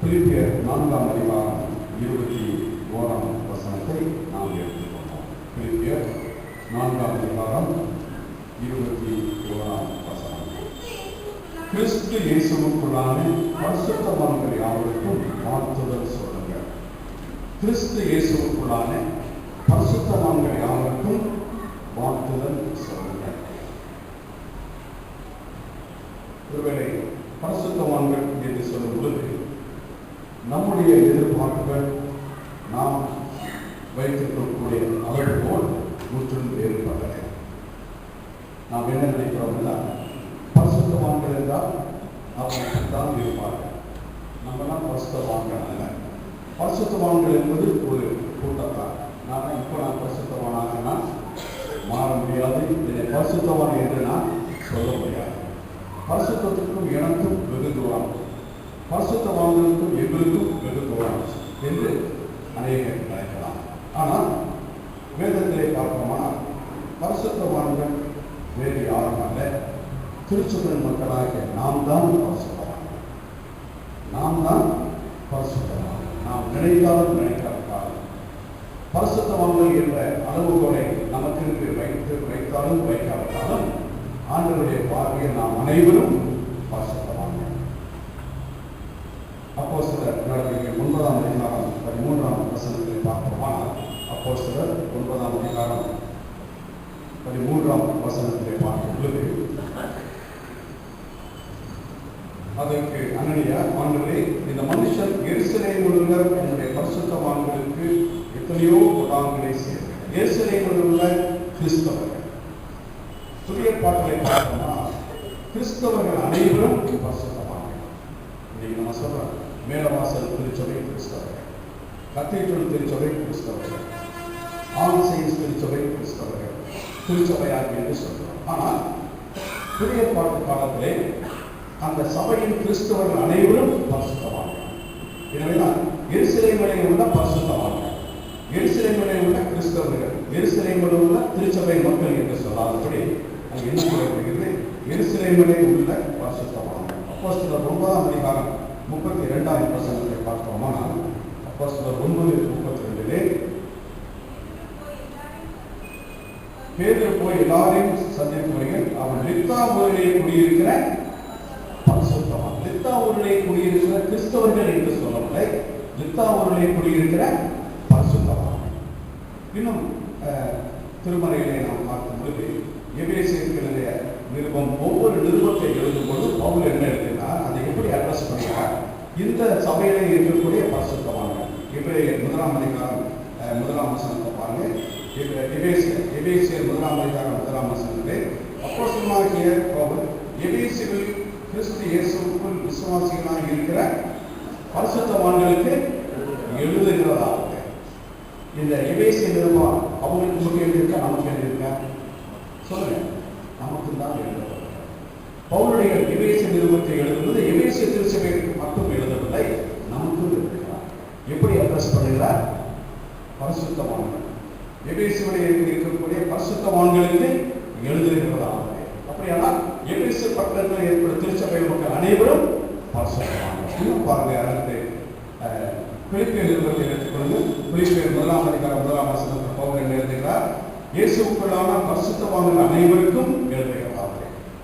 பிலிப்பியர் 4ஆம் அதிகாரம் 21ஆம் வசனத்தை நாம் எடுத்துக்கொண்டோம். பிலிப்பியர் 4ஆம் அதிகாரம் 21ஆம் வசனம். கிறிஸ்து இயேசுவுக்குள்ளான பரிசுத்தவான்கள் யாவருக்கும் வாழ்த்துதல் சொல்லுங்கள். கிறிஸ்து இயேசுவுக்குள்ளான பரிசுத்தவான்கள் யாவருக்கும் வாழ்த்துதல் சொல்லுங்கள். ஒருவேளை பரிசுத்தவான்கள் என்று சொல்லும் பொழுது நம்முடைய எதிர்பார்ப்புகள், நாம் வைத்திருக்கக்கூடிய அளவுகோல் முற்றிலும் வேறுபட்டது. நாம் என்ன நினைக்கிறோம் என்றால், பரிசுத்தவான்கள் என்றால் அவர்கள் தான் இருப்பார்கள். நம்மளாம் பரிசுத்தவான்கள் அல்ல. பரிசுத்தவான்கள் என்பது ஒரு கூட்டத்தார். நான் பரிசுத்தவானாக நான் மாற முடியாது, இதை பரிசுத்தவான் என்று நான் சொல்ல முடியாது. பரிசுத்தத்துக்கும் எனக்கும் வெகு தூரம், பரிசுத்தவான்களுக்கும் எங்களுக்கும் வெகு தூரம் என்று அநேகர் நினைக்கலாம். ஆனால் வேதத்திலே பார்ப்போமானால் பரிசுத்தவான்கள் வேறு யாரும் அல்ல, திருச்சபையின் மக்களாகிய நாம் தான் பரிசுத்தவான்கள். நாம் தான் பரிசுத்தவான்கள். நாம் நினைத்தாலும் நினைக்காவிட்டாலும் பரிசுத்தவான்கள் என்ற அளவுகோலை நமக்கு வைத்தாலும் வைக்காவிட்டாலும் ஆண்டவருடைய பார்வையில் நாம் அனைவரும் பரிசுத்தவான்கள். அப்போஸ்தலர் நடவடிக்கைகள் 9ஆம் அதிகாரம் 13ஆம் வசனத்தை பார்ப்போமானால், அப்போஸ்தலர் 9ஆம் அதிகாரம் 13ஆம் வசனத்தை பார்க்கும் பொழுது, அதற்கு அனனியா, ஆண்டவரே, இந்த மனுஷன் எருசலேமில் உள்ள என்னுடைய பரிசுத்தவான்களுக்கு எத்தனையோ கொடாங்களை சேர்க்கிறார். எருசலேமில் உள்ள கிறிஸ்தவர்கள், புதிய பாட்டலை பார்த்தோம்னா கிறிஸ்தவர்கள் அனைவரும் பரிசுத்தவான்கள். இன்னைக்கு நம்ம சொல்றோம், மேலவாசல் திருச்சபை கிறிஸ்தவர்கள், கத்தீட்ரல் திருச்சபை கிறிஸ்தவர்கள், ஆல் செயின்ட்ஸ் திருச்சபை கிறிஸ்தவர்கள், திருச்சபையாகி என்று சொல்றோம். ஆனால் புதிய பாட்டு காலத்திலே அந்த சபையின் கிறிஸ்தவர்கள் அனைவரும் பரிசுத்தவான்கள். எனவேதான் எருசலேமிலே உள்ள பரிசுத்தவான்கள், எருசலேமிலே உள்ள கிறிஸ்தவர்கள், எருசலேமில் உள்ள திருச்சபை மக்கள் என்று சொல்லாதபடி அது என்ன சொல்லப்படுகிறது, எருசலேமிலே உள்ள பரிசுத்தவான்கள். அப்போஸ்தலர் 9ஆம் அதிகாரம் 32ஆம் வசனத்தை பார்ப்போமானால், அப்போஸ்தலர் 9:32 பேதுரு போய் எல்லாரையும் சந்தித்தவர்கள், அவன் லித்தா ஊரிலே குடியிருக்கிற பரிசுத்தவான். லித்தா ஊரிலே குடியிருக்கிற கிறிஸ்தவர்கள் என்று சொல்லவில்லை, லித்தா ஊரிலே குடியிருக்கிற பரிசுத்தவான். இன்னும் திருமறையிலே நாம் பார்க்கும் பொழுது எபேசியர்களுடைய நிருபம், ஒவ்வொரு நிருபத்தை எழுதும் பொழுது பவுல் என்ன எழுதினார், அதை எப்படி அட்ரஸ் பண்ணுகிறார், இந்த சபையிலே இருக்கக்கூடிய பரிசுத்தவான்கள். எபிரேயர் 1ஆம் அதிகாரம் 1ஆம் வசனத்தை பாருங்க. எபேசியர் 1ஆம் அதிகாரம் 1ஆம் வசனத்திலே அப்போஸ்தலனாகிய பவுல் எபேசியில் கிறிஸ்து இயேசுவுக்குள் விசுவாசிகளாக இருக்கிற பரிசுத்தவான்களுக்கு எழுதுகிறதாக. இந்த எபேசிய நிருபம் அவங்களுக்கு மட்டும் எழுதியிருக்கா, நமக்கு எழுதியிருக்கா? சொல்லுங்க. நமக்கு தான் எழுதப்பட்டது. பவுலுடைய எபேசிய நிருபத்தை எழுதுவது எபேசிய திருச்சபைக்கு மட்டும் எழுதவில்லை, நமக்கும் எழுதுகிறார். எப்படி அட்ரஸ் பண்ணுகிறார்? பரிசுத்தவான்கள், எபேசியுடைய இருக்கக்கூடிய பரிசுத்தவான்களுக்கு எழுதுகிறதாக. அப்படியானால் எபேசிய பட்டணத்தில் ஏற்படும் திருச்சபை மக்கள் அனைவரும் பரிசுத்தவான்கள். இன்னும் பாருங்க, அடுத்து பிலிப்பியர் நிருபத்தை எடுத்துக்கொண்டு பிலிப்பியர் 1ஆம் அதிகாரம் 1ஆம் வசனத்தை பவுல் என்ன எழுதுகிறார், இயேசுவுக்குள்ளான பரிசுத்தவான்கள் அனைவருக்கும் எழுதுகிறார்.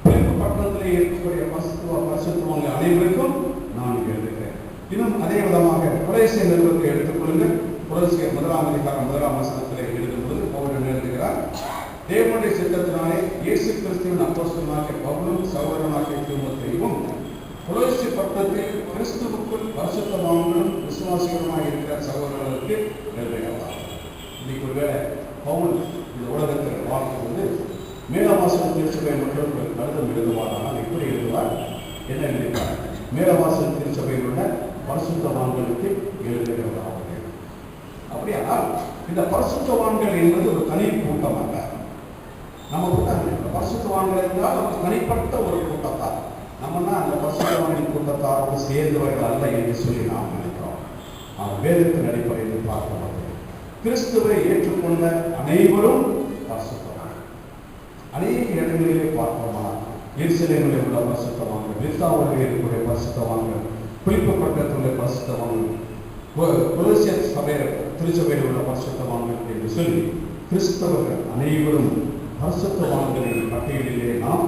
பிலிப்பு பட்டணத்திலே இருக்கக்கூடிய பரிசுத்தவான்கள் அனைவருக்கும் நான் எழுதுகிறேன். இன்னும் அதே விதமாக கொலோசிய நிருபத்தை எடுத்துக்கொள்ளுங்கள். கொலோசியர் 1ஆம் அதிகாரம் 1ஆம் வசனத்திலே எழுதும் பொழுது பவுல் என்ன எழுதுகிறார், தேவனுடைய சித்தத்தினாலே இயேசு கிறிஸ்துவின் அப்போஸ்தலனாகிய பவுலும் சகோதரனாகிய தீமோத்தேயுவும் கொலோசிய பட்டணத்தில் கிறிஸ்துவுக்குள் பரிசுத்தவான்களும் விசுவாசிகளுமாக இருக்கிற சகோதரர்களுக்கு எழுதுகிறார். இன்னைக்கு ஒருவேளை பவுல் இந்த உலகத்தில் வாழ்க்கும்போது மேலவாசல் திருச்சபை மக்களுக்கு கடிதம் எழுதுவாரானால் எப்படி எழுதுவார், என்ன எழுதுவார்? மேலவாசல் திருச்சபையில் உள்ள பரிசுத்தவான்களுக்கு எழுதுகிறதாக. அப்படியானால் இந்த பரிசுத்தவான்கள் என்பது ஒரு தனி கூட்டம் அல்ல. நம்ம கூட்டம் பரிசுத்தவான்கள் என்றால் நமக்கு தனிப்பட்ட ஒரு கூட்டத்தார். நம்மனா அந்த பரிசுத்தவான்களின் கூட்டத்தாரோடு சேர்ந்தவர்கள் அல்ல என்று சொல்லி நாம் நினைக்கிறோம். ஆனால் வேதத்தின் அடிப்படையில் பார்க்கப்பட்டது கிறிஸ்துவை ஏற்றுக்கொண்ட அனைவரும் பரிசுத்தவான்கள். அநேக இடங்களிலே பார்ப்போமானால் எருசலேமில் உள்ள பரிசுத்தவான்கள், லித்தாவிலே இருக்கக்கூடிய பரிசுத்தவான்கள், பிலிப்பு பட்டணத்தில் பரிசுத்தவான்கள், பெர்சியன் சபையர் திருச்சபையில் உள்ள பரிசுத்தவான்கள் என்று சொல்லி கிறிஸ்தவர்கள் அனைவரும் பரிசுத்தவான்களின் பட்டியலிலே நாம்